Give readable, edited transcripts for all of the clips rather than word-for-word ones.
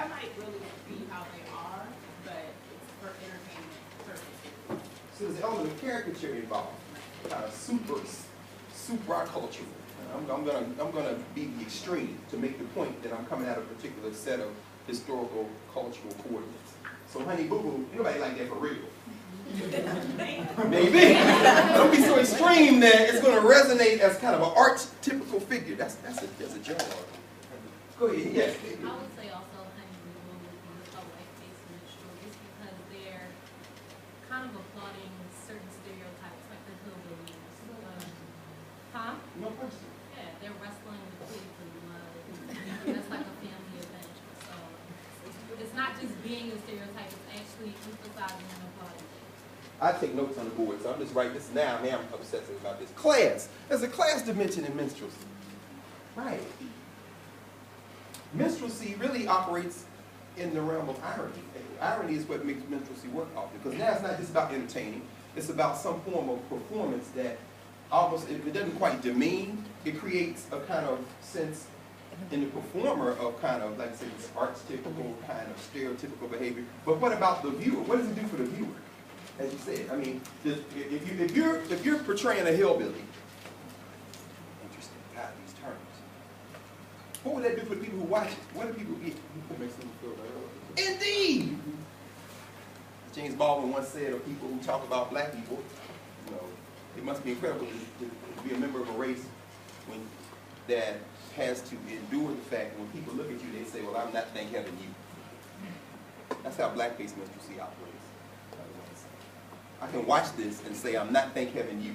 that might really be how they are, but it's for entertainment purposes. So there's an element of caricature involved, kind of super cultural. I'm gonna be the extreme to make the point that I'm coming at a particular set of historical cultural coordinates. So Honey Boo Boo, nobody like that for real. Maybe. Don't be so extreme that it's going to resonate as kind of an art-typical figure. That's a joke. Go ahead. Yes. I would say also Honey Boo Boo would be a white-faced minstrel just because they're kind of applauding certain stereotypes like the hillbillies. No question. Yeah, they're wrestling with pigs in the mud. That's like a family event. So it's not just being a stereotype, it's actually emphasizing and applauding. I take notes on the board, so I'm just writing this now. Man, I'm obsessing about this. Class. There's a class dimension in minstrelsy. Right. Minstrelsy really operates in the realm of irony. Irony is what makes minstrelsy work often, because now it's not just about entertaining. It's about some form of performance that almost, if it doesn't quite demean, it creates a kind of sense in the performer of kind of, like I said, this archetypical kind of stereotypical behavior. But what about the viewer? What does it do for the viewer? As you said, I mean, if you're portraying a hillbilly, interesting, God, these terms. What would that do for the people who watch it? What do people get? It makes them feel better. Indeed. James Baldwin once said of people who talk about black people, you know, it must be incredible to be a member of a race that has to endure the fact that when people look at you, they say, well, I'm not thank heaven you. That's how blackface minstrelsy operates. I can watch this and say, I'm not thank heaven you.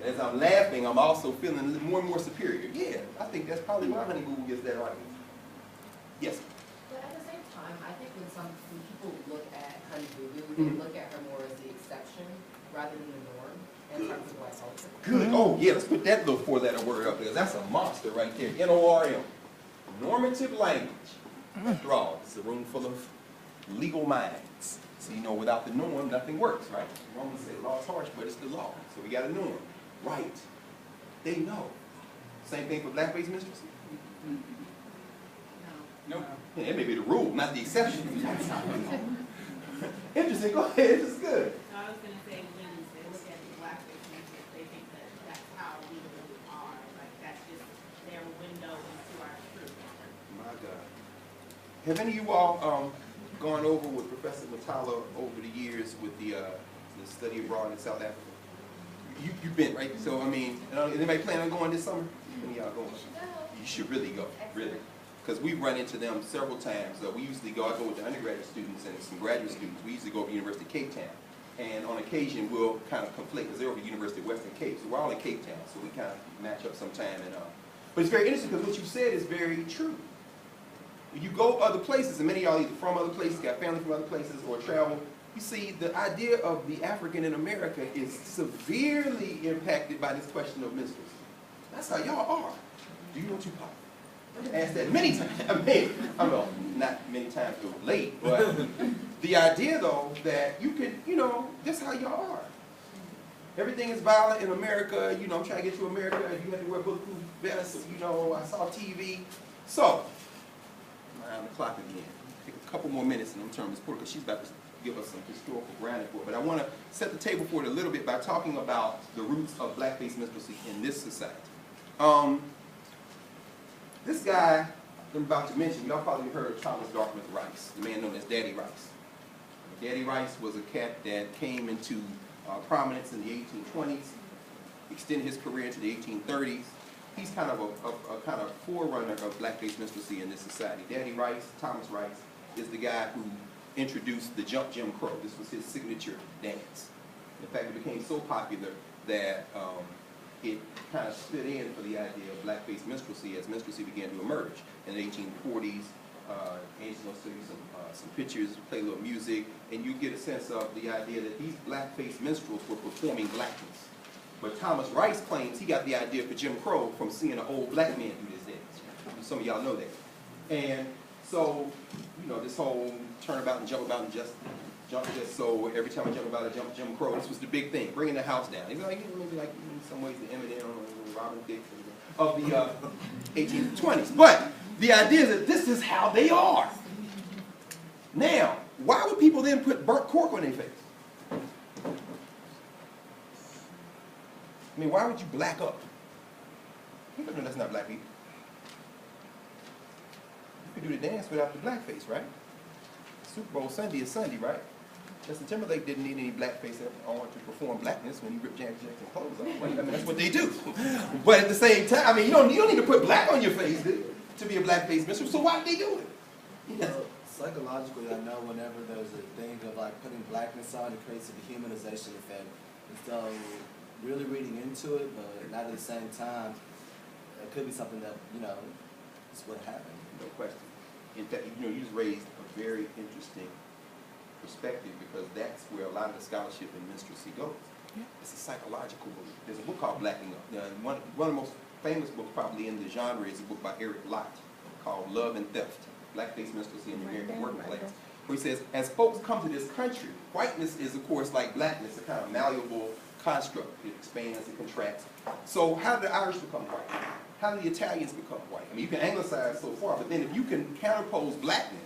As I'm laughing, I'm also feeling more and more superior. Yeah, I think that's probably why Honey Boo Boo gets that audience. Yes? But at the same time, I think when people look at Honey Boo Boo, they look at her more as the exception rather than the norm in terms of white culture. Good. Oh, yeah, let's put that little four-letter word up there. That's a monster right there. N-O-R-M. Normative language. After all, it's a room full of legal minds. So, you know, without the norm, nothing works, right? Romans say law is harsh, but it's the law. So we got a norm. Right. They know. Same thing for blackface minstrelsy? No. Yeah, it may be the rule, not the exception. Interesting. Go ahead. This is good. I was going to say, when they look at the blackface minstrels, they think that that's how we really are. Like, that's just their window into our truth. My God. Have any of you all gone over with Professor Matala over the years with the study abroad in South Africa? You've been, right? So, I mean, anybody planning on going this summer? Any of y'all going? You should really go, really. Because we've run into them several times. We usually go, I go with the undergraduate students and some graduate students. We usually go to the University of Cape Town. And on occasion, we'll kind of conflict, because they're over the University of Western Cape. So we're all in Cape Town, so we kind of match up sometime. But it's very interesting, because what you said is very true. When you go other places, and many of y'all either from other places, got family from other places, or travel, you see the idea of the African in America is severely impacted by this question of minstrelsy. That's how y'all are. Do you know Tupac? I've asked that many times. I mean, not many times to late, but the idea though that you could, you know, that's how y'all are. Everything is violent in America. You know, I'm trying to get to America. You have to wear bulletproof vests. You know, I saw TV. So, around the clock again. Take a couple more minutes and I'm turning this portal because she's about to give us some historical grounding for it. But I want to set the table for it a little bit by talking about the roots of blackface minstrelsy in this society. This guy I'm about to mention, y'all probably heard of Thomas Dartmouth Rice, the man known as Daddy Rice. Daddy Rice was a cat that came into prominence in the 1820s, extended his career into the 1830s. He's kind of a kind of forerunner of blackface minstrelsy in this society. Daddy Rice, Thomas Rice, is the guy who introduced the jump Jim Crow. This was his signature dance. In fact, it became so popular that it kind of stood in for the idea of blackface minstrelsy as minstrelsy began to emerge. In the 1840s, Angela will show you some pictures, play a little music, and you get a sense of the idea that these blackface minstrels were performing blackness. But Thomas Rice claims he got the idea for Jim Crow from seeing an old black man do this dance. Some of y'all know that. And so, you know, this whole turnabout and jump about and just so every time I jump about, I jump Jim Crow. This was the big thing, bringing the house down. It's like, maybe like in some ways the Eminem or Robin Thicke of the 1820s. But the idea is that this is how they are. Now, why would people then put burnt cork on their face? I mean, why would you black up? No, that's not black people. You could do the dance without the blackface, right? Super Bowl Sunday is Sunday, right? Justin Timberlake didn't need any blackface on to perform blackness when he ripped Janet Jackson's clothes off. Right? I mean, that's what they do. But at the same time, I mean, you don't need to put black on your face to be a blackface minstrel. So why did they do it? Yes. Well, psychologically, I know whenever there's a thing of like putting blackness on, it creates a dehumanization effect. And so, really reading into it, but not at the same time, it could be something that, you know, is what happened. No question. In fact, you know, you just raised a very interesting perspective, because that's where a lot of the scholarship in minstrelsy goes. Yeah. It's a psychological book. There's a book called Blacking Up. Now, one of the most famous books probably in the genre is a book by Eric Lott called Love and Theft, Blackface Minstrelsy in the American Working Class, where he says, as folks come to this country, whiteness is, of course, like blackness, a kind of malleable construct. It expands, it contracts. So how did the Irish become white? How did the Italians become white? I mean, you can anglicize so far, but then if you can counterpose blackness,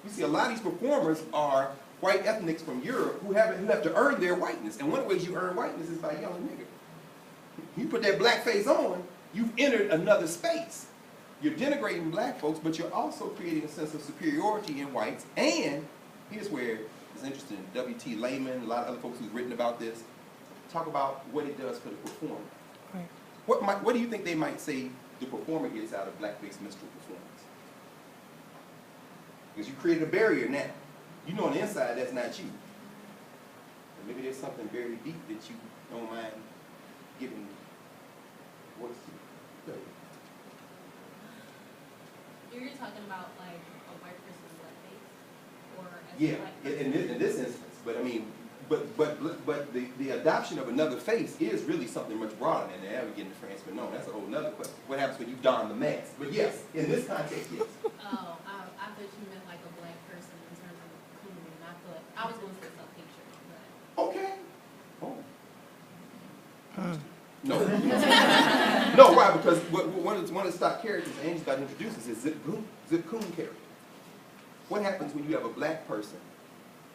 you see a lot of these performers are white ethnics from Europe who have to earn their whiteness. And one of the ways you earn whiteness is by yelling nigger. You put that blackface on, you've entered another space. You're denigrating black folks, but you're also creating a sense of superiority in whites. And here's where it's interesting. W.T. Layman, a lot of other folks who've written about this, talk about what it does for the performer. Right. What do you think they might say the performer gets out of blackface minstrel performance? Because you created a barrier now. You know on the inside that's not you. But maybe there's something very deep that you don't mind giving voice to. You're talking about like a white person's blackface, or as Yeah, a black person? in this instance. But I mean, but the adoption of another face is really something much broader than that. We're getting the France, but no, that's a whole nother question. What happens when you don the mask? But yes, in this context, yes. Oh, I thought you meant like a black person in terms of including. I thought I was going to say some pictures, but Okay. Oh. No. No, why? Because one of the stock characters Angie's got introduced is Zip Coon character. What happens when you have a black person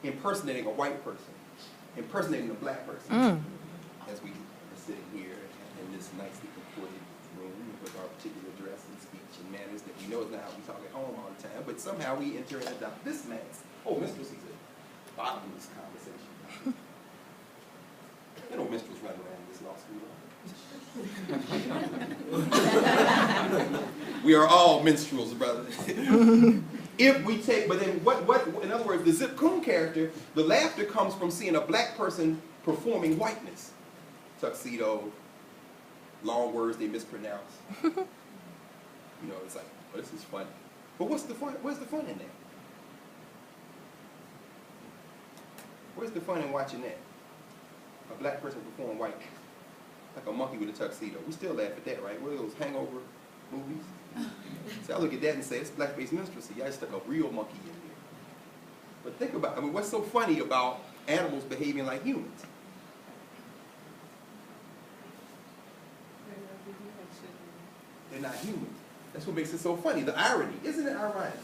impersonating a white person, impersonating a black person? As we are sitting here in this nicely comported room with our particular dress and speech and manners that we know is not how we talk at home all the time, but somehow we enter and adopt this mask. Oh, minstrelsy is a bottomless conversation. You know minstrels run around this law school. We are all minstrels, brother. If we take, but then what, in other words, the Zip Coon character, the laughter comes from seeing a black person performing whiteness. Tuxedo, long words they mispronounce. You know, it's like, oh, this is funny. But what's the fun? Where's the fun in that? Where's the fun in watching that? A black person perform white, like a monkey with a tuxedo. We still laugh at that, right? What are those hangover movies? So I look at that and say, it's blackface minstrelsy. I just stuck a real monkey in there. But think about, I mean, what's so funny about animals behaving like humans? They're not human. That's what makes it so funny. The irony. Isn't it ironic?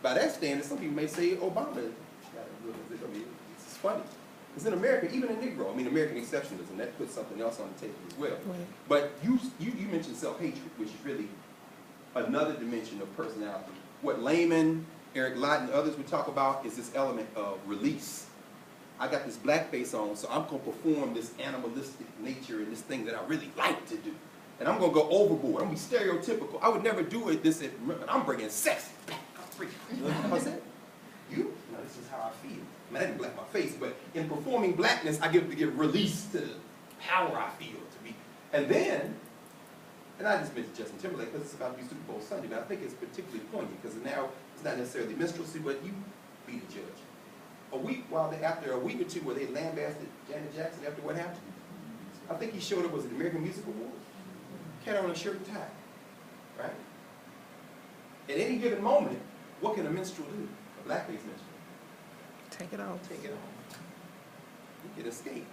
By that standard, some people may say Obama. I mean, it's funny. Because in America, even a Negro, I mean, American exceptionalism, that puts something else on the table as well. Right. But you mentioned self-hatred, which is really another dimension of personality. What Layman, Eric Lott, and others would talk about is this element of release. I got this blackface on, so I'm going to perform this animalistic nature and this thing that I really like to do. And I'm going to go overboard. I'm going to be stereotypical. I would never do it this, I'm bringing sex back. I'm free. What's that? You? No, this is how I feel. I mean, I didn't black my face, but in performing blackness, I get to give release to the power I feel to be. And then, and I just mentioned Justin Timberlake because it's about to be Super Bowl Sunday, but I think it's particularly poignant because now it's not necessarily minstrelsy, but you be the judge. After a week or two where they lambasted Janet Jackson after what happened, I think he showed up, was it the American Music Awards? Had on a shirt and tie, right? At any given moment, what can a minstrel do? A blackface minstrel. Take it off. Take it off. You can escape.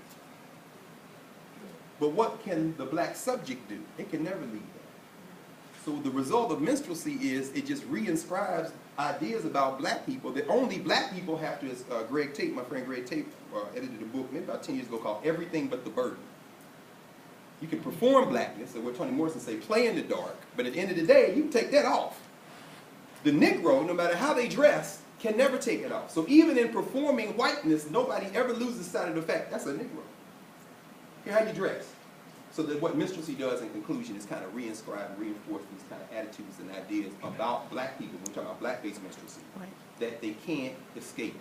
But what can the black subject do? It can never leave that. So the result of minstrelsy is it just reinscribes ideas about black people that only black people have to, as Greg Tate, my friend Greg Tate, edited a book maybe about 10 years ago called Everything But the Burden. You can perform blackness, or what Toni Morrison say, play in the dark, but at the end of the day, you can take that off. The Negro, no matter how they dress, can never take it off. So even in performing whiteness, nobody ever loses sight of the fact that's a Negro. Here, how you dress. So that what minstrelsy does in conclusion is kind of reinscribe and reinforce these kind of attitudes and ideas about black people, when we're talking about black-based minstrelsy, Right. that they can't escape.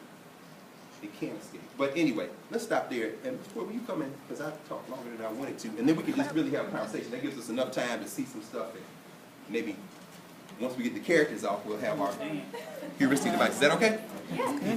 They can't escape. But anyway, let's stop there. And before you come in, because I talked longer than I wanted to, and then we can just really have a conversation. That gives us enough time to see some stuff that maybe once we get the characters off, we'll have our heuristic device. Is that okay? Yeah.